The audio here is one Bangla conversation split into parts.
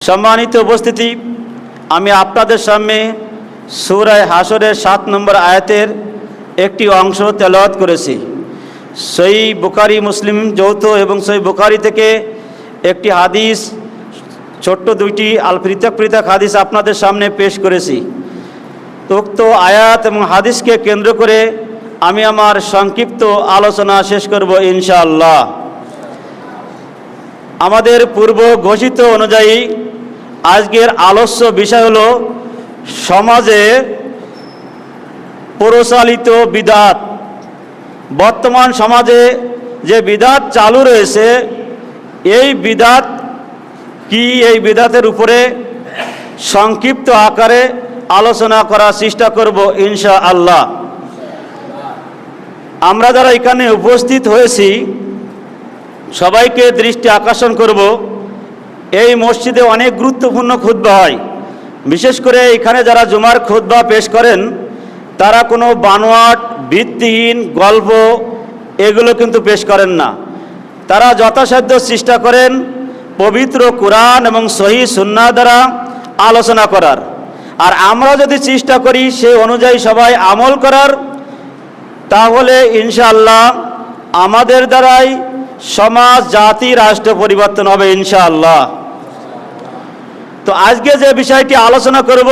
সম্মানিত উপস্থিতি, আমি আপনাদের সামনে সূরা হাশরের 7 নম্বর আয়াতের একটি অংশ তেলাওয়াত করেছি। সহিহ বুখারী মুসলিম যৌথ এবং সহিহ বুখারী থেকে একটি হাদিস, ছোট্ট দুইটি পৃথক পৃথক হাদিস আপনাদের সামনে পেশ করেছি। উক্ত আয়াত এবং হাদিসকে কেন্দ্র করে আমি আমার সংক্ষিপ্ত আলোচনা শেষ করব ইনশাআল্লাহ। আমাদের পূর্ব ঘোষিত অনুযায়ী আজকের আলোচ্য বিষয় হলো সমাজে প্রচলিত বিদআত। বর্তমান সমাজে যে বিদআত চালু রয়েছে, এই বিদআত কি, এই বিদআতের উপরে সংক্ষিপ্ত আকারে আলোচনা করার চেষ্টা করব ইনশাআল্লাহ। আমরা যারা এখানে উপস্থিত হয়েছি সবাইকে দৃষ্টি আকর্ষণ করব, এই মসজিদে অনেক গুরুত্বপূর্ণ খুতবা হয়। বিশেষ করে এখানে যারা জুমার খুতবা পেশ করেন তারা কোনো বানোয়াট ভিত্তিহীন গল্প এগুলো কিন্তু পেশ করেন না। তারা যথাসাধ্য চেষ্টা করেন পবিত্র কুরআন এবং সহিহ সুন্নাহ দ্বারা আলোচনা করার। আর আমরা যদি চেষ্টা করি সেই অনুযায়ী সবাই আমল করার, তাহলে ইনশাআল্লাহ আমাদের দ্বারাই সমাজ, জাতি, রাষ্ট্র পরিবর্তন হবে ইনশাআল্লাহ। তো আজকে যে বিষয়টি আলোচনা করব,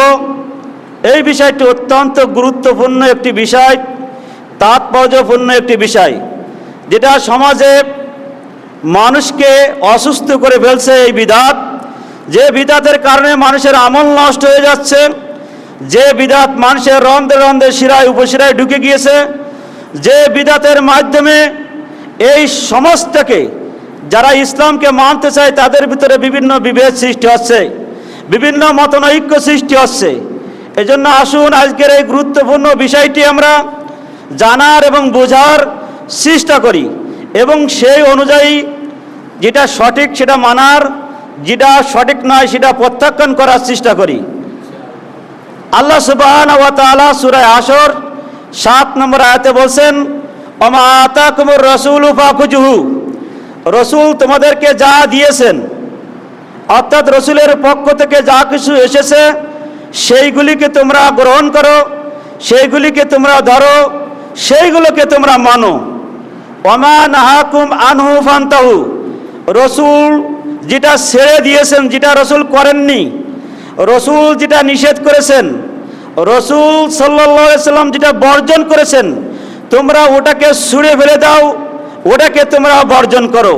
এই বিষয়টি অত্যন্ত গুরুত্বপূর্ণ একটি বিষয়, তাৎপর্যপূর্ণ একটি বিষয়, যেটা সমাজে মানুষকে অসুস্থ করে ফেলছে। এই বিদআত, যে বিদআতের কারণে মানুষের আমল নষ্ট হয়ে যাচ্ছে, যে বিদআত মানুষের রন্ধ্রে রন্ধ্রে শিরায় উপশিরায় ঢুকে গিয়েছে, যে বিদআতের মাধ্যমে এই সমাজটাকে, যারা ইসলামকে মানতে চায় তাদের ভিতরে বিভিন্ন বিভেদ সৃষ্টি হচ্ছে, বিভিন্ন মতানৈক্য সৃষ্টি হচ্ছে। এজন্য আসুন আজকের এই গুরুত্বপূর্ণ বিষয়টি আমরা জানার এবং বোঝার চেষ্টা করি এবং সেই অনুযায়ী যেটা সঠিক সেটা মানার, যেটা সঠিক নয় সেটা প্রত্যাখ্যান করার চেষ্টা করি। আল্লাহ সুবহানাহু ওয়া তাআলা সূরা হাশর 7 নম্বর আয়াতে বলছেন, ওমা আতাকুমুর রাসূলু ফাখুযুহু, রসুল তোমাদেরকে যা দিয়েছেন, অর্থাৎ রসুলের পক্ষ থেকে যা কিছু এসেছে সেইগুলিকে তোমরা গ্রহণ করো, সেইগুলিকে তোমরা ধরো, সেইগুলোকে তোমরা মানো। ওমা নাহাকুম আনহু ফান্তাহু, রসুল যেটা ছেড়ে দিয়েছেন, যেটা রসুল করেননি, রসুল যেটা নিষেধ করেছেন, রসুল সাল্লাল্লাহু আলাইহি সাল্লাম যেটা বর্জন করেছেন, তোমরা ওটাকে ছুঁড়ে ফেলে দাও, ওটাকে তোমরা বর্জন করো।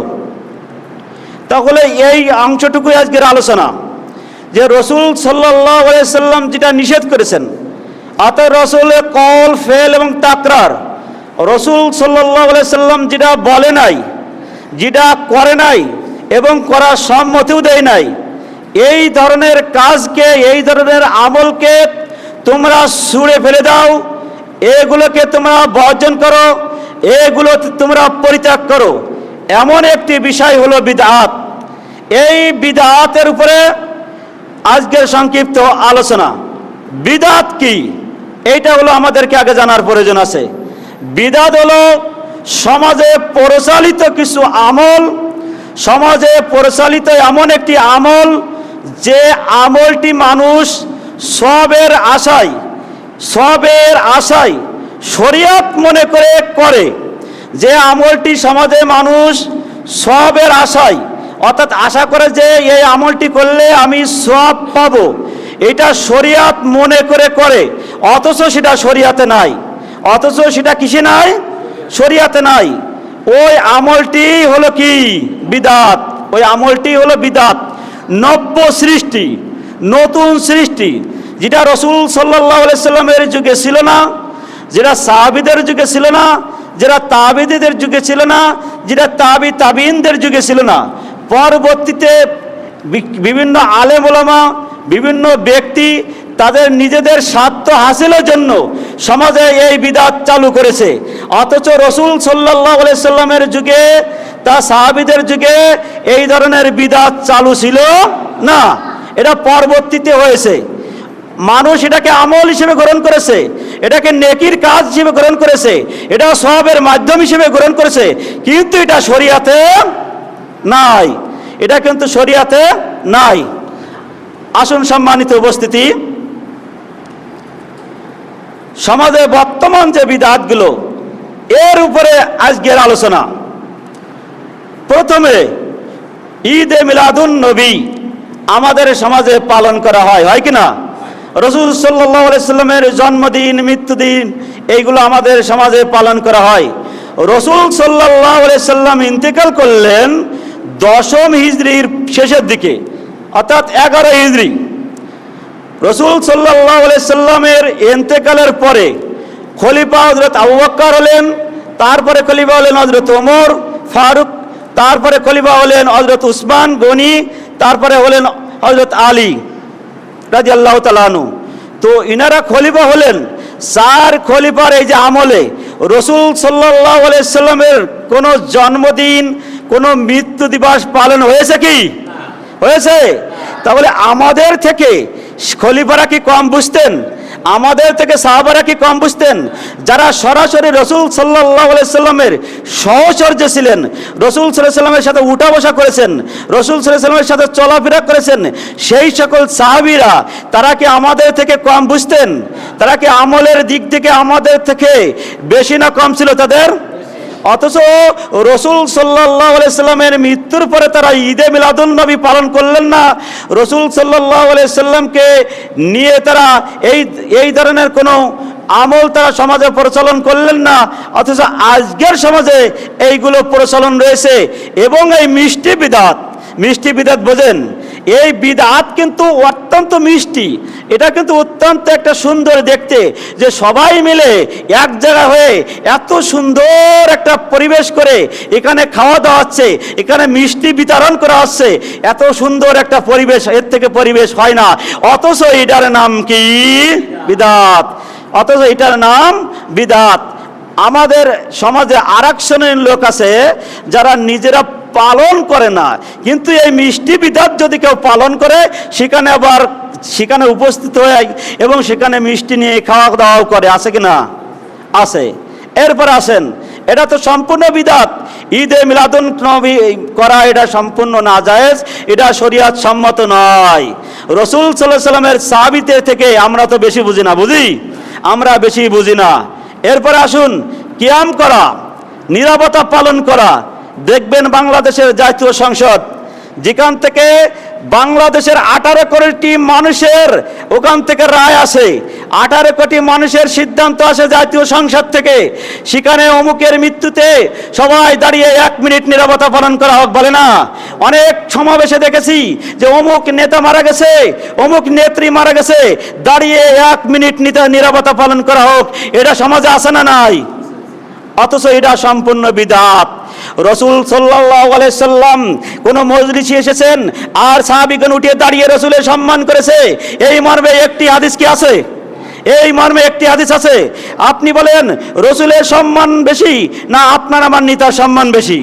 তাহলে এই অংশটুকুই আজকের আলোচনা, যে রসুল সাল্লাল্লাহু আলাইহি সাল্লাম যেটা নিষেধ করেছেন, অর্থাৎ রসুলের কল, ফেল এবং তাকরার, রসুল সাল্লাল্লাহু আলাইহি সাল্লাম যেটা বলে নাই, যেটা করে নাই এবং করার সম্মতিও দেয় নাই, এই ধরনের কাজকে, এই ধরনের আমলকে তোমরা ছুঁড়ে ফেলে দাও, এগুলোকে তোমরা বর্জন করো, এগুলো তোমরা পরিত্যাগ করো। এমন একটি বিষয় হলো বিদআত। এই বিদআতের উপরে আজকের সংক্ষিপ্ত আলোচনা। বিদআত কি, এইটা হলো আমাদেরকে আগে জানার প্রয়োজন আছে। বিদআত হলো সমাজে প্রচলিত কিছু আমল, সমাজে প্রচলিত এমন একটি আমল যে আমলটি মানুষ সবের আশায় শরীয়ত মনে করে করে, যে আমলটি সমাজে মানুষ সবের আশায়, অর্থাৎ আশা করে যে এই আমলটি করলে আমি সওয়াব পাবো, এটা শরীয়ত মনে করে করে, অথচ সেটা শরীয়তে নাই, অথচ সেটা কিসে নাই, শরীয়তে নাই। ওই আমলটি হলো কি, বিদআত। ওই আমলটি হলো বিদআত, নব্য সৃষ্টি, নতুন সৃষ্টি, যেটা রসুল সাল্লাল্লাহু আলাইহি সাল্লামের যুগে ছিল না, যেটা সাহাবীদের যুগে ছিল না, যেটা তাবিঈদের যুগে ছিল না, যেটা তাবিঈনদের যুগে ছিল না। পরবর্তীতে বিভিন্ন আলেম ওলামা, বিভিন্ন ব্যক্তি তাদের নিজেদের স্বার্থ হাসিলের জন্য সমাজে এই বিদআত চালু করেছে, অথচ রসুল সাল্লাল্লাহু আলাইহি সাল্লামের যুগে, তা সাহাবীদের যুগে এই ধরনের বিদআত চালু ছিল না। এটা পরবর্তীতে হয়েছে। মানুষ এটাকে আমল হিসেবে গ্রহণ করেছে, এটাকে নেকির কাজ হিসেবে গ্রহণ করেছে, এটা সওয়াবের মাধ্যম হিসেবে গ্রহণ করেছে, কিন্তু এটা শরীয়তে নাই, এটা কিন্তু শরীয়তে নাই। আসুন সম্মানিত উপস্থিতি, সমাজে বর্তমান যে বিদআতগুলো এর উপরে আজকের আলোচনা। প্রথমে ঈদে মিলাদুন নবী আমাদের সমাজে পালন করা হয়, হয় কি না? রাসূল সাল্লাল্লাহু আলাইহি সাল্লামের জন্মদিন, মৃত্যুদিন এইগুলো আমাদের সমাজে পালন করা হয়। রাসূল সাল্লাল্লাহু আলাইহি সাল্লাম ইন্তেকাল করলেন 10ম হিজরির শেষের দিকে, অর্থাৎ 11 হিজরি। রাসূল সাল্লাল্লাহু আলাইহি সাল্লামের ইন্তেকালের পরে খলিফা হযরত আবু বকর হলেন, তারপরে খলিফা হলেন হযরত ওমর ফারুক, তারপরে খলিফা হলেন হযরত উসমান গনি, তারপরে হলেন হযরত আলী রাদিয়াল্লাহু তাআলা আনহু। তো ইনারা খলিফা হলেন। 4 খলিফার এই যে আমলে রাসূল সাল্লাল্লাহু আলাইহি সাল্লামের কোনো জন্মদিন, কোনো মৃত্যু দিবস পালন হয়েছে কি? হয়েছে? তাহলে আমাদের থেকে খলিফারা কি কম বুঝতেন? আমাদের থেকে সাহাবারা কি কম বুঝতেন? যারা সরাসরি রাসূল সাল্লাল্লাহু আলাইহি সাল্লামের সহচর্য ছিলেন, রাসূল সাল্লাল্লাহু আলাইহি সাল্লামের সাথে উঠা বসা করেছেন, রাসূল সাল্লাল্লাহু আলাইহি সাল্লামের সাথে চলাফেরা করেছেন, সেই সকল সাহাবীরা তারা কি আমাদের থেকে কম বুঝতেন? তারা কি আমলের দিক থেকে আমাদের থেকে বেশি না কম ছিল তাদের? অথচ রাসূল সাল্লাল্লাহু আলাইহি সাল্লামের মৃত্যুর পরে তারা ঈদে মিলাদুন নবী পালন করলেন না। রাসূল সাল্লাল্লাহু আলাইহি সাল্লামকে নিয়ে তারা এই ধরনের কোনো আমল তারা সমাজে প্রচলন করলেন না। অথচ আজকের সমাজে এইগুলো প্রচলন রয়েছে। এবং এই মিষ্টি বিদআত বোঝেন, এই বিদআত কিন্তু অত্যন্ত মিষ্টি। এটা কিন্তু অত্যন্ত একটা সুন্দর দেখতে, যে সবাই মিলে এক জায়গা হয়ে এত সুন্দর একটা পরিবেশ করে এখানে খাওয়া দাওয়া হচ্ছে, এখানে মিষ্টি বিতরণ করা হচ্ছে, এত সুন্দর একটা পরিবেশ, এর থেকে পরিবেশ হয় না। অথচ এটার নাম কি? বিদআত। অথচ এটার নাম বিদআত। আমাদের সমাজে আরেক শ্রেণীর লোক আছে যারা নিজেরা পালন করে না, কিন্তু এই মিষ্টি বিদআত যদি কেউ পালন করে সেখানে উপস্থিত হয়ে এবং সেখানে মিষ্টি নিয়ে খাওয়া দাওয়াও করে, আছে কি না? আছে। এরপর আসেন, এটা তো সম্পূর্ণ বিদআত। ঈদে মিলাদুন নবী করা এটা সম্পূর্ণ নাজায়েজ, এটা শরীয়ত সম্মত নয়। রাসূল সাল্লাল্লাহু আলাইহি সাল্লামের সাহাবীদের থেকে আমরা তো বেশি বুঝি না, আমরা বেশি বুঝি না। এরপর আসুন, কিয়াম করা, নীরবতা পালন করা। দেখবেন বাংলাদেশের জাতীয় সংসদ, যেখান থেকে বাংলাদেশের 18 কোটি মানুষের ওখান থেকে রায় আসে, 18 কোটি মানুষের সিদ্ধান্ত আসে জাতীয় সংসদ থেকে। সেখানে অমুকের মৃত্যুতে সবাই দাঁড়িয়ে 1 মিনিট নীরবতা পালন করা হোক, বলে না? অনেক সমাবেশে দেখেছি যে অমুক নেতা মারা গেছে, অমুক নেত্রী মারা গেছে, দাঁড়িয়ে 1 মিনিট নীরবতা পালন করা হোক। এটা সমাজে আছে না নাই? অথচ এটা সম্পূর্ণ বিদআত। রাসূল সাল্লাল্লাহু আলাইহি সাল্লাম কোন মজলিসে এসেছেন আর সাহাবীগণ উঠে দাঁড়িয়ে রাসূলের সম্মান করেছে, এই মর্মে একটি হাদিস কি আছে? এই মর্মে একটি হাদিস আছে। আপনি বলেন রাসূলের সম্মান বেশি না আপনার আমার নেতার সম্মান বেশি?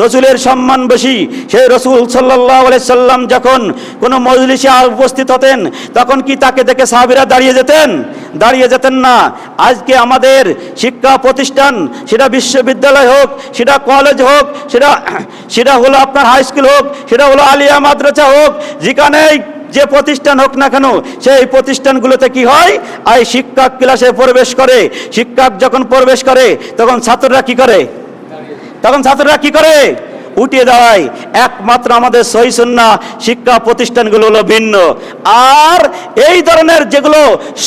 রাসূলের সম্মান বেশি। সেই রাসূল সাল্লাল্লাহু আলাইহি সাল্লাম যখন কোনো মজলিসে উপস্থিত হতেন, তখন কি তাকে দেখে সাহাবীরা দাঁড়িয়ে যেতেন না? আজকে আমাদের শিক্ষা প্রতিষ্ঠান, সেটা বিশ্ববিদ্যালয় হোক, সেটা কলেজ হোক, সেটা হলো আপনার হাই স্কুল হোক, সেটা হলো আলিয়া মাদ্রাসা হোক, যেখানেই যে প্রতিষ্ঠান হোক না কেন, সেই প্রতিষ্ঠানগুলোতে কি হয়? এই শিক্ষক ক্লাসে প্রবেশ করে। শিক্ষক যখন প্রবেশ করে তখন ছাত্ররা কি করে? উঠিয়ে দেয়। একমাত্র আমাদের সহিহ সুন্নাহ শিক্ষা প্রতিষ্ঠানগুলো হলো ভিন্ন। আর এই ধরনের যেগুলো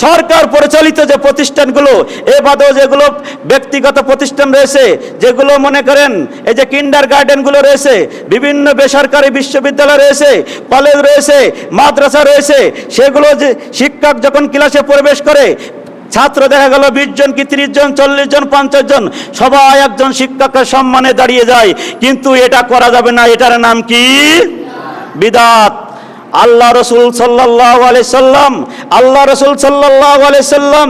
সরকার পরিচালিত যে প্রতিষ্ঠানগুলো, এ বাদেও যেগুলো ব্যক্তিগত প্রতিষ্ঠান রয়েছে, যেগুলো মনে করেন এই যে কিন্ডার গার্ডেনগুলো রয়েছে, বিভিন্ন বেসরকারি বিশ্ববিদ্যালয় রয়েছে, কলেজ রয়েছে, মাদ্রাসা রয়েছে, সেগুলো যে শিক্ষক যখন ক্লাসে প্রবেশ করে, ছাত্র দেখা গেল 20 জন কি 30 জন, 40 জন, 50 জন, সবাই একজন শিক্ষকের সম্মানে দাঁড়িয়ে যায়। কিন্তু এটা করা যাবে না। এটার নাম কি? বিদআত। আল্লাহ রাসূল সাল্লাল্লাহু আলাইহি সাল্লাম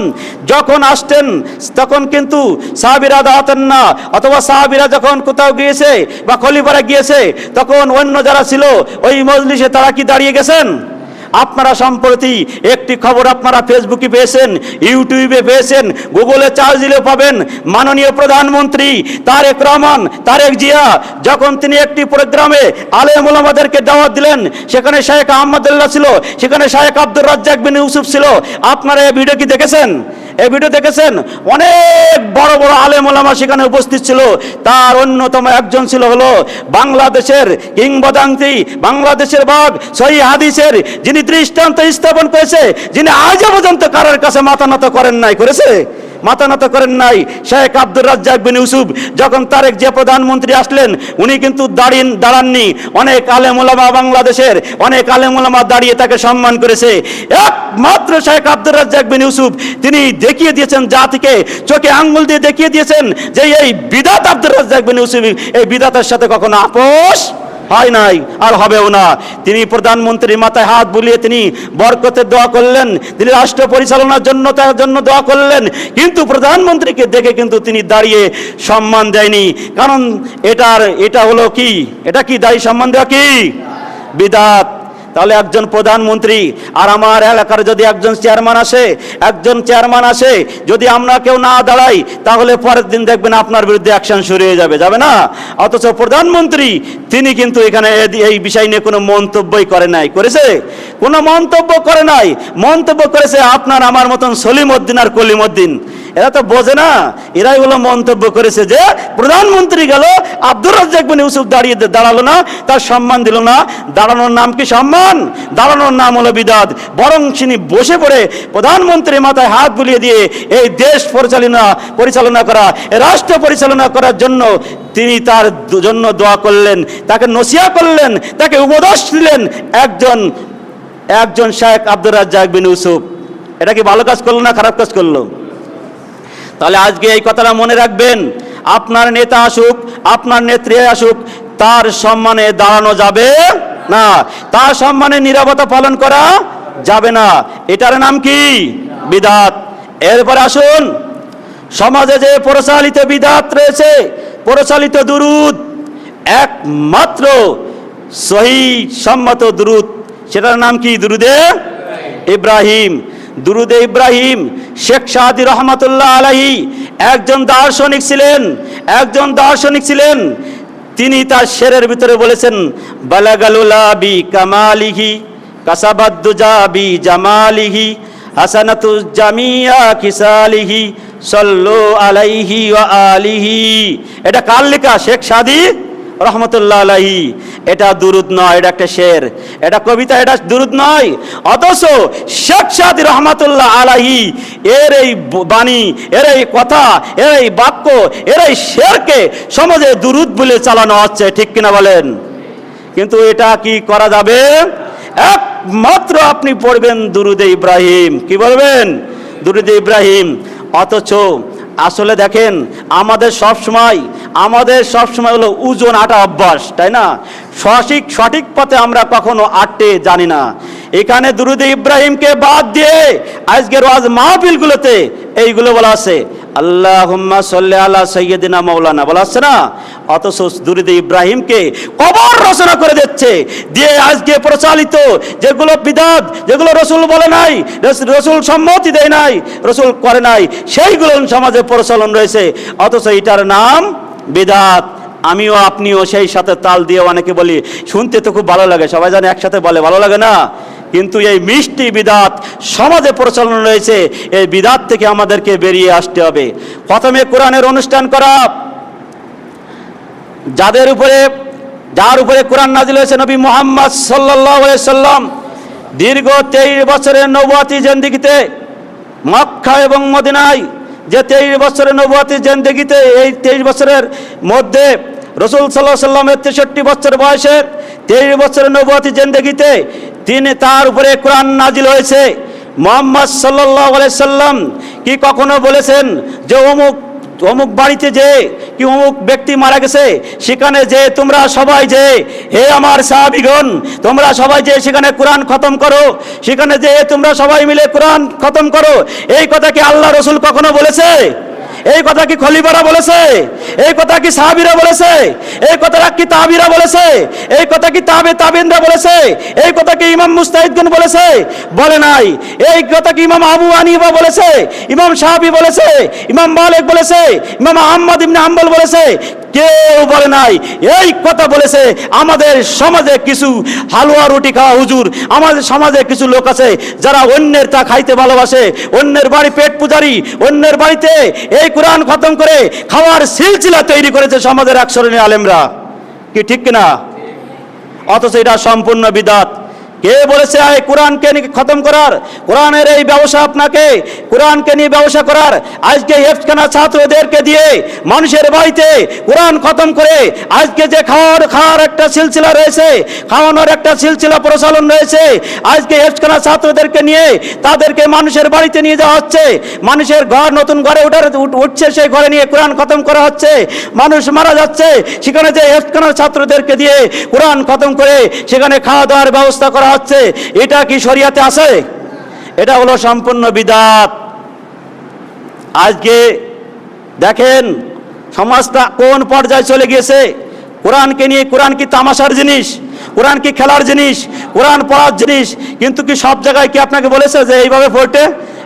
যখন আসতেন তখন কিন্তু সাহাবীরা দাঁড়াতেন না, অথবা সাহাবীরা যখন কোথাও গিয়েছে বা খলিফারা গিয়েছে, তখন অন্য যারা ছিল ওই মজলিসে তারা কি দাঁড়িয়ে গেছেন? আপনারা সম্প্রতি একটি খবর আপনারা ফেসবুকে পেয়েছেন, ইউটিউবে পেয়েছেন, গুগলে চার্জ দিলে পাবেন। মাননীয় প্রধানমন্ত্রী তারেক রহমান, তারেক জিয়া যখন তিনি একটি প্রোগ্রামে আলেম ওলামাদেরকে দাওয়াত দিলেন, সেখানে শেখ আহমদুল্লাহ ছিল, সেখানে শেখ আব্দুর রাজ্জাক বিন ইউসুফ ছিল। আপনারা এই ভিডিও কি দেখেছেন? এই ভিডিও দেখেছেন? অনেক বড় বড় আলেম ওলামা সেখানে উপস্থিত ছিল। তার অন্যতম একজন ছিল হলো বাংলাদেশের কিংবদন্তি, বাংলাদেশের বাঘ, সহিহ হাদিসের যিনি দৃষ্টান্ত স্থাপন করেছে, যিনি আজও পর্যন্ত কারোর কাছে মাথা নত করেন নাই, করেছে? মাথা নত করেন নাই। শেখ আব্দুর রাজ্জাক বিন ইউসুফ যখন তারেক যে প্রধানমন্ত্রী আসলেন, উনি কিন্তু দাঁড়াননি। অনেক আলেম ওলামা, বাংলাদেশের অনেক আলেম ওলামা দাঁড়িয়ে তাকে সম্মান করেছে। একমাত্র শেখ আব্দুর রাজ্জাক বিন ইউসুফ তিনি দেখিয়ে দিয়েছেন জাতিকে, চোখে আঙ্গুল দিয়ে দেখিয়ে দিয়েছেন যে এই বিদাত আব্দুর রাজ্জাক বিন ইউসুফ এই বিদাতের সাথে কখনো আপোষ হয় নাই, আর হবেও না। তিনি প্রধানমন্ত্রীর মাথায় হাত বুলিয়ে তিনি বরকতের দোয়া করলেন, তিনি রাষ্ট্র পরিচালনার জন্য তার জন্য দোয়া করলেন, কিন্তু প্রধানমন্ত্রীকে দেখে কিন্তু তিনি দাঁড়িয়ে সম্মান দেয়নি। কারণ এটা হলো কি, এটা কি দাঁড়িয়ে সম্মান দেওয়া কি? বিদাত। তাহলে একজন প্রধানমন্ত্রী আর আমার এলাকার যদি একজন চেয়ারম্যান আসে, যদি আমরা কেউ না দাঁড়াই, তাহলে পরের দিন দেখবেন আপনার বিরুদ্ধে অ্যাকশন শুরু হয়ে যাবে, যাবে না? অথচ প্রধানমন্ত্রী তিনি কিন্তু এখানে এই বিষয় নিয়ে কোনো মন্তব্যই করে নাই, করেছে? কোনো মন্তব্য করে নাই। মন্তব্য করেছে আপনার আমার মতন সলিমউদ্দিন আর কলিমউদ্দিন। এরা তো বোঝে না, এরাই হলো মন্তব্য করেছে যে প্রধানমন্ত্রী গেল, আব্দুর রাজ্জাক বিন ইউসুফ দাঁড়ালো না, তার সম্মান দিল না। দাঁড়ানোর নাম কি সম্মান? দাঁড়ানোর নাম হলো বিদাত। বরং তিনি বসে পড়ে প্রধানমন্ত্রীর মাথায় হাত বুলিয়ে দিয়ে এই দেশ পরিচালনা করা, রাষ্ট্র পরিচালনা করার জন্য তিনি তার জন্য দোয়া করলেন, তাকে নসিহত করলেন, তাকে উপদেশ দিলেন একজন শেখ আব্দুর রাজ্জাক বিন ইউসুফ। এটা কি ভালো কাজ করলো না খারাপ কাজ করলো? তাহলে আজকে এই কথাটা মনে রাখবেন, আপনার নেতা আসুক, আপনার নেত্রী আসুক, তার সম্মানে দাঁড়ানো যাবে না, তার সম্মানে নীরবতা পালন করা যাবে না। এটার নাম কি? বিদাত। এরপরে আসুন, সমাজে যে প্রচলিত বিদাত রয়েছে, প্রচলিত দুরুদ, একমাত্র সহিহ সম্মত দুরুদ, সেটার নাম কি? দুরুদে ইব্রাহিম। দুরুদে ইব্রাহিম শেখ সাদি রহমাতুল্লাহ আলাইহি একজন দার্শনিক ছিলেন। তিনি তার শেরের ভিতরে বলেছেন, বালাগালুলা বি কামালিহি কাসাবাদ্দুজা বি জামালিহি হাসানাতু জামিয়া কিসালিহি সাল্লু আলাইহি ওয়া আলিহি। এটা কার লেখা? শেখ সাদি রহমতুল্লাহ আলাইহি। এটা দুরুদ নয়, এটা একটা শের, এটা কবিতা, এটা দুরুদ নয়। অথচ শেখ সাদি রহমতুল্লাহ আলাইহি এর এই বাণী, এর এই কথা, এর এই বাক্য, এর এই শেরকে সমাজে দুরুদ বলে চালানো হচ্ছে, ঠিক কিনা বলেন? কিন্তু এটা কি করা যাবে? একমাত্র আপনি পড়বেন দুরুদে ইব্রাহিম। কি বলবেন? দুরুদে ইব্রাহিম। অথচ আসলে দেখেন, আমাদের সবসময় হলো ওজন আটা অভ্যাস, তাই না? সঠিক পথে আমরা কখনো আটতে জানি না। এখানে দুরুদে ইব্রাহিমকে বাদ দিয়ে আজকের ওয়াজ মাহফিলগুলোতে এইগুলো বলা আছে, আল্লাহুম্মা সাল্লি আলা সাইয়্যিদিনা মাওলানা বলা আছে না? অথচ দুরুদে ইব্রাহিমকে কবর রচনা করে দিচ্ছে, দিয়ে আজকে প্রচলিত যেগুলো বিদাত, যেগুলো রসুল বলে নাই, রসুল সম্মতি দেয় নাই, রসুল করে নাই, সেইগুলো সমাজে প্রচলন রয়েছে। অথচ এটার নাম বিদাত। আমিও আপনিও সেই সাথে তাল দিয়ে অনেকে বলি, শুনতে তো খুব ভালো লাগে, সবাই জানে একসাথে বলে, ভালো লাগে না? কিন্তু এই মিষ্টি বিদাত সমাজে প্রচলন রয়েছে, এই বিদাত থেকে আমাদেরকে বেরিয়ে আসতে হবে। প্রথমে কোরআনের অনুষ্ঠান করা, যার উপরে কোরআন নাজিল হয়েছে নবী মুহাম্মদ সাল্লাল্লাহু আলাইহি সাল্লাম, দীর্ঘ 23 বছরের নবুয়তি জিন্দেগিতে মক্কা এবং মদিনায় যে 23 বছরের নবুয়তি জিন্দেগিতে, এই 23 বছরের মধ্যে রসুল সাল্লাল্লাহু আলাইহি সাল্লামের 63 বছর বয়সে 23 বছরের নবুয়তি জিন্দেগিতে তার উপরে কোরআন নাজিল হয়েছে। মুহাম্মদ সাল্লাল্লাহু আলাইহি সাল্লাম কি কখনো বলেছেন যে অমুক বাড়িতে যে কি অমুক ব্যক্তি মারা গেছে, সেখানে যে তোমরা সবাই যে, হে আমার সাহাবীগণ, তোমরা সবাই যে সেখানে কোরআন খতম করো, সেখানে যে তোমরা সবাই মিলে কোরআন খতম করো, এই কথা কি আল্লাহ রসুল কখনো বলেছে? এই কথা কি খলিফারা বলেছে? এই কথা কি সাহাবীরা বলেছে? এই কথাটা কি তাবিরা বলেছে? এই কথা কি তাবিনরা বলেছে? এই কথা কি ইমাম মুস্তাহিদগণ বলেছে? বলে নাই। এই কথা কি ইমাম আবু হানিফা বলেছে? ইমাম শাফি বলেছে? ইমাম মালিক বলেছে? ইমাম আহমদ ইবনে হাম্বল বলেছে? কেউ বলে নাই। এই কথা বলেছে আমাদের সমাজে কিছু হালুয়া রুটি খাওয়া হুজুর, আমাদের সমাজে কিছু লোক আছে যারা অন্যের তা খাইতে ভালোবাসে, অন্যের বাড়ি পেট পূজারি, অন্যের বাড়িতে এই কোরআন খতম করে খাওয়ার সিলসিলা তৈরি করেছে সমাজের এক শ্রেণীর আলেমরা। কি ঠিক কিনা? অথচ এটা সম্পূর্ণ বিদআত। কে বলেছে এই কোরআনকে নিয়ে খতম করার, কোরআনের এই ব্যবসা আপনাকে কোরআনকে নিয়ে ব্যবসা করার? আজকে হেফজখানা ছাত্রদেরকে দিয়ে মানুষের বাড়িতে কোরআন খতম করে আজকে যে খাওয়ার একটা সিলসিলা রয়েছে, খাওয়ানোর একটা সিলসিলা প্রচলন রয়েছে, আজকে হেফজখানা ছাত্রদেরকে নিয়ে তাদেরকে মানুষের বাড়িতে নিয়ে যাওয়া হচ্ছে, মানুষের ঘর নতুন ঘরে উঠছে, সেই ঘরে নিয়ে কোরআন খতম করা হচ্ছে, মানুষ মারা যাচ্ছে, সেখানে যে হেফজখানার ছাত্রদেরকে দিয়ে কোরআন খতম করে সেখানে খাওয়া দাওয়ার ব্যবস্থা করা হচ্ছে। এটা কি শরিয়াতে আছে? এটা হলো সম্পূর্ণ বিদআত। আজকে দেখেন সমাজটা কোন পর্যায়ে চলে গিয়েছে। কোরআনকে নিয়ে, কোরআন কি তামাশার জিনিস? কোরআন কি খেলার জিনিস? কোরআন পড়ার জিনিস? কিন্তু কি সব জায়গায় কি আপনাকে বলেছে যে এইভাবে পড়তে?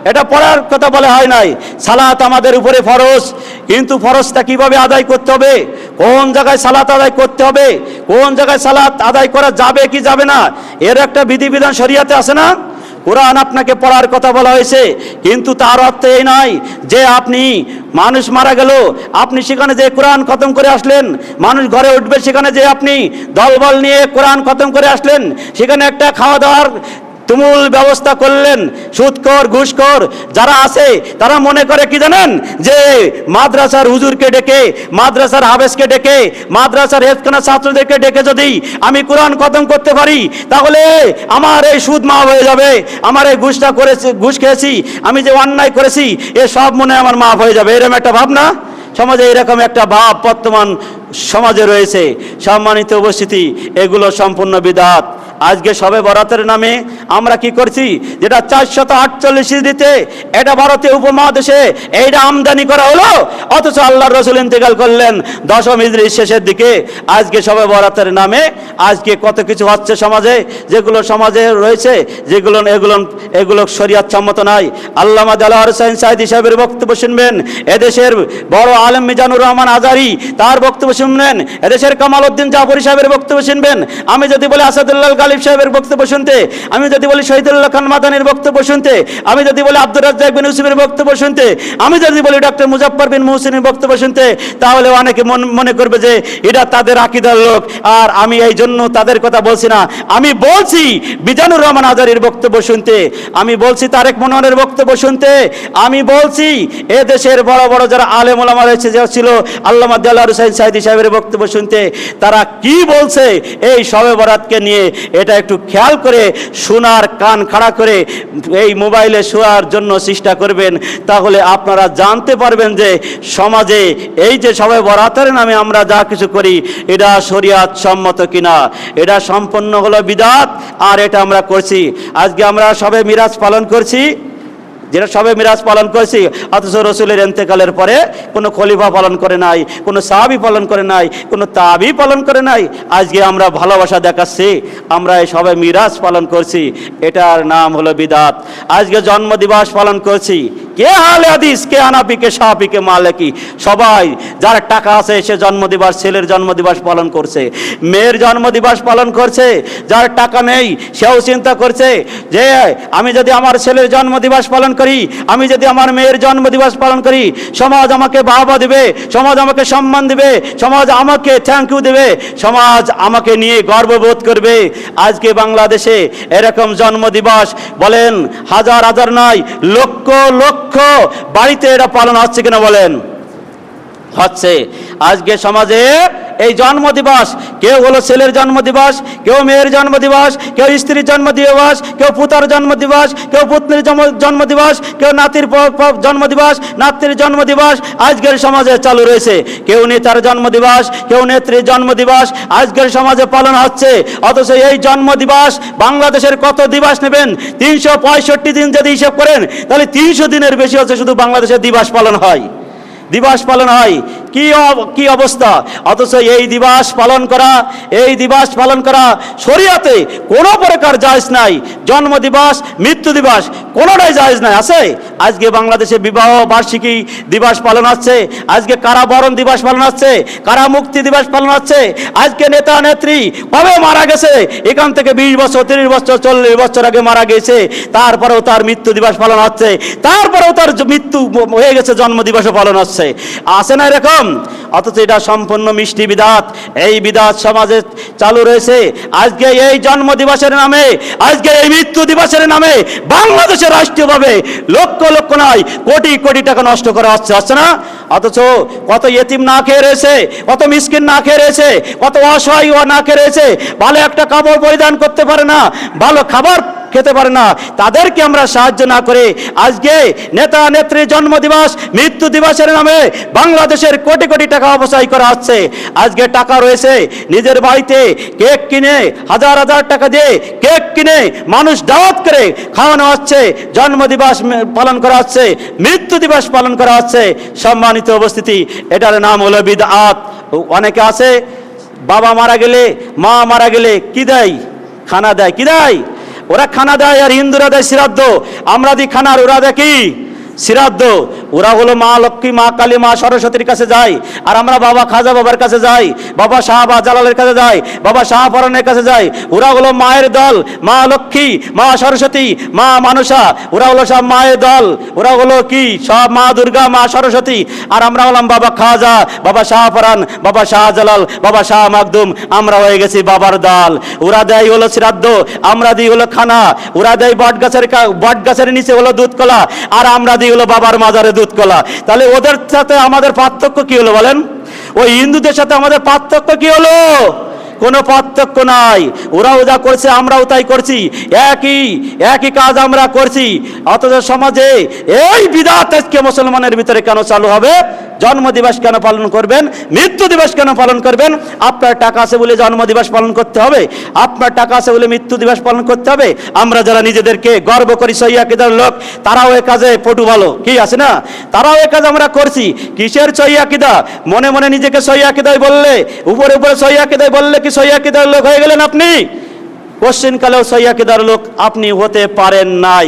এটা পড়ার কথা বলা হয় নাই। সালাত আমাদের উপরে ফরজ, কিন্তু ফরজটা কিভাবে আদায় করতে হবে, কোন জায়গায় সালাত আদায় করতে হবে, কোন জায়গায় সালাত আদায় করা যাবে কি যাবে না, এর একটা বিধিবিধান শরিয়াতে আছে না? কোরআন আপনাকে পড়ার কথা বলা হয়েছে, কিন্তু তার অর্থ এই নয় যে আপনি মানুষ মারা গেল আপনি সেখানে যে কোরআন খতম করে আসলেন, মানুষ ঘরে উঠবে সেখানে যে আপনি দলবল নিয়ে কোরআন খতম করে আসলেন, সেখানে একটা খাওয়া দাওয়ার তুমুল ব্যবস্থা করলেন। সুদখোর ঘুষখোর যারা আছে তারা মনে করে কি জানেন, যে মাদ্রাসার হুজুরকে ডেকে, মাদ্রাসার হাফেজকে ডেকে, মাদ্রাসার হেফজখানা ছাত্রদেরকে ডেকে যদি আমি কোরআন খতম করতে পারি তাহলে আমার এই সুদ মাফ হয়ে যাবে, আমার এই ঘুষ খেয়েছি, আমি যে অন্যায় করেছি এ সব মনে আমার মাফ হয়ে যাবে। এরকম একটা ভাবনা সমাজে, এরকম একটা ভাব বর্তমান সমাজে রয়েছে। সম্মানিত উপস্থিতি, এগুলো সম্পূর্ণ বিদআত। আজকে শবে বরাতের নামে আমরা কি করছি, যেটা 448 হিজরিতে এটা ভারতীয় উপমহাদেশে এইটা আমদানি করা হলো, অথচ আল্লাহর রাসূল ইন্তেকাল করলেন 10ম হিজরির শেষের দিকে। আজকে শবে বরাতের নামে আজকে কত কিছু হচ্ছে সমাজে, যেগুলো সমাজে রয়েছে, এগুলো শরীয়ত সম্মত নয়। আল্লামা দেলোয়ার হোসেন সাঈদী সাহেবের বক্তব্য শুনবেন, এদেশের বড় আলেম মিজানুর রহমান আজারি তার বক্তব্য শুনবেন, এদেশের কামাল উদ্দিন জাফরি সাহেবের বক্তব্য শুনবেন, আমি যদি বলি আসাদুল্লাহ গালিব সাহেবের বক্তব্য শুনতে, আমি যদি বলি শহীদুল্লাহ খান মাদানির বক্তব্য শুনতে, আমি যদি বলি আব্দুর রাজ্জাক বিন ইউসুফের বক্তব্য শুনতে, আমি যদি বলি ডক্টর মুজাফফর বিন মুহসিনের বক্তব্য শুনতে, তাহলে অনেকে মনে করবে যে এটা তাদের আকীদার লোক। আর আমি এই জন্য তাদের কথা বলছি না, আমি বলছি মিজানুর রহমান আজারির বক্তব্য শুনতে, আমি বলছি তারেক মনোয়ারের বক্তব্য শুনতে, আমি বলছি এ দেশের বড় বড় যারা আলেম ওলামা রয়েছে, যারা ছিল আল্লামা দেলোয়ার হোসেন সাঈদী সাহেবের বক্তব্য শুনতে, তারা কি বলছে এই শবে বরাতকে নিয়ে, এটা একটু খেয়াল করে শোনার, কান খাড়া করে এই মোবাইলে শোয়ার জন্য চেষ্টা করবেন, তাহলে আপনারা জানতে পারবেন যে সমাজে এই যে শবে বরাতের নামে আমরা যা কিছু করি এটা শরিয়ত সম্মত কিনা। এটা সম্পূর্ণ হলো বিদআত, আর এটা আমরা করছি। আজকে আমরা শবে মিরাজ পালন করছি, যেটা সবে মিরাজ পালন করেছি, অথচ রসুলের ইন্তেকালের পরে কোনো খলিফা পালন করে নাই, কোনো সাহাবী পালন করে নাই, কোনো তাবি পালন করে নাই। আজকে আমরা ভালোবাসা দেখাচ্ছি, আমরা এই সবে মিরাজ পালন করছি, এটার নাম হলো বিদআত। আজকে জন্মদিবস পালন করছি, কে আহলে হাদিস, কে হানাফি, কে শাফি, কে মালিকি, সবাই যার টাকা আছে সে জন্মদিবস, ছেলের জন্মদিবস পালন করছে, মেয়ের জন্মদিবস পালন করছে, যার টাকা নেই সেও চিন্তা করছে যে আমি যদি আমার ছেলের জন্মদিবস পালন করি, আমি যদি আমার মেয়ের জন্মদিবস পালন করি, সমাজ আমাকে বাহবা দেবে, সমাজ আমাকে সম্মান দেবে, সমাজ আমাকে থ্যাংক ইউ দেবে, সমাজ আমাকে নিয়ে গর্ববোধ করবে। আজকে বাংলাদেশে এরকম জন্মদিবস বলেন হাজার হাজার নয়, লক্ষ লক্ষ বাড়িতে এটা পালন হচ্ছে কিনা বলেন? হচ্ছে। আজকে সমাজে এই জন্মদিবস, কেউ হলো ছেলের জন্মদিবস, কেউ মেয়ের জন্মদিবস, কেউ স্ত্রীর জন্মদিবস, কেউ পুতার জন্মদিবস, কেউ পুত্রের জন্মদিবস, কেউ নাতির জন্মদিবস, নাতির জন্মদিবস আজকের সমাজে চালু রয়েছে। কেউ নেতার জন্মদিবস, কেউ নেত্রীর জন্মদিবস আজকের সমাজে পালন হচ্ছে। অথচ এই জন্মদিবস বাংলাদেশের কত দিবস নেবেন? 365 দিন যদি হিসাব করেন তাহলে 300 দিনের বেশি হচ্ছে শুধু বাংলাদেশের দিবস পালন হয়। দিবস পালন হয়। কি অবস্থা! অথচ এই দিবস পালন করা শরীয়তে কোনো প্রকার জায়েজ নাই। জন্ম দিবস, মৃত্যু দিবস কোনোটাই জায়েজ নাই। আছে আজকে বাংলাদেশে বিবাহ বার্ষিকী দিবস পালন হচ্ছে, আজকে কারাবরণ দিবস পালন হচ্ছে, কারা মুক্তি দিবস পালন হচ্ছে। আজকে নেতা নেত্রী কবে মারা গেছে, এখান থেকে 20 বছর 30 বছর 40 বছর আগে মারা গেছে, তারপরেও তার মৃত্যু দিবস পালন হচ্ছে, তারপরেও তার মৃত্যু হয়ে গেছে জন্ম দিবসও পালন হচ্ছে। আছে না এরকম? অথচ এটা সম্পূর্ণ মিষ্টি বিদাত। এই বিদাত সমাজে চালু রয়েছে। আজকে এই জন্ম দিবসের নামে, আজকে এই মৃত্যু দিবসের নামে বাংলাদেশে রাষ্ট্রীয়ভাবে লক্ষ লক্ষ নয় কোটি কোটি টাকা নষ্ট করা হচ্ছে না? অথচ কত ইয়েতিম না খেয়ে রয়েছে, কত মিসকিন না খেয়ে রয়েছে, কত অসহায় না খেয়ে রয়েছে, ভালো একটা কাপড় পরিধান করতে পারে না, ভালো খাবার খেতে পারে না, তাদেরকে আমরা সাহায্য না করে আজকে নেতা নেত্রীর জন্মদিবস মৃত্যু দিবসের নামে বাংলাদেশের কোটি কোটি টাকা অপচয় করা হচ্ছে। আজকে টাকা রয়েছে, নিজের বাড়িতে কেক কিনে হাজার হাজার টাকা দিয়ে কেক কিনে মানুষ দাওয়াত করে খাওয়ানো হচ্ছে, জন্মদিবস পালন করা হচ্ছে, মৃত্যু দিবস পালন করা হচ্ছে। সম্মানিত উপস্থিতি, এটার নাম হলো বিদআত। অনেকে আছে বাবা মারা গেলে, মা মারা গেলে কি দেয়? খানা দেয়। কি দেয়? ওরা খানা দেয়, আর হিন্দুরা দেয় শ্রাদ্ধ। আমরা দিই খানা, আর ওরা দেয় কি? শ্রাদ্ধ। ওরা হলো মা লক্ষ্মী, মা কালী, মা সরস্বতীর কাছে যায়, আর আমরা বাবা খাজা বাবার কাছে যাই, বাবা শাহজালালের কাছে যাই, বাবা শাহপরানের কাছে যাই। ওরা হলো মায়ের দল, মা লক্ষ্মী, মা সরস্বতী, মা মানসা, ওরা হলো সব মায়ের দল। ওরা হলো কি? সব মা দুর্গা, মা সরস্বতী। আর আমরা হলাম বাবা খাজা, বাবা শাহপরান, বাবা শাহজালাল, বাবা শাহ মাকদুম। আমরা হয়ে গেছি বাবার দল। ওরা দেয় হলো শ্রাদ্ধ, আমরা দিই হলো খানা। ওরা দেয় বট গাছের নিচে হলো দুধ কলা, আর আমরা দিই হলো বাবার মাজারে দুধ কলা। তাহলে ওদের সাথে আমাদের পার্থক্য কি হলো বলেন? ওই হিন্দুদের সাথে আমাদের পার্থক্য কি হলো? কোনো পার্থক্য নাই। ওরাও যা করছে আমরাও তাই করছি, একই কাজ আমরা করছি। অথচ সমাজে এই বিদআত আজকে মুসলমানের ভিতরে কেন চালু হবে? জন্মদিবস কেন পালন করবেন? মৃত্যু দিবস কেন পালন করবেন? আপনার টাকা আছে বলে জন্মদিবস পালন করতে হবে? আপনার টাকা আছে বলে মৃত্যু দিবস পালন করতে হবে? আমরা যারা নিজেদেরকে গর্ব করি সহিহ আকীদার লোক, তারাও এ কাজে পটু ভালো কি আছে না? তারাও এ কাজ আমরা করছি। কিসের সহিহ আকীদা? মনে মনে নিজেকে সহিহ আকীদায় বললে, উপরে উপরে সহিহ আকীদায় বললে কি সহিহ আকীদার লোক হয়ে গেলেন আপনি? কোশ্চেন কালেও সহিহ আকীদার লোক আপনি হতে পারেন নাই।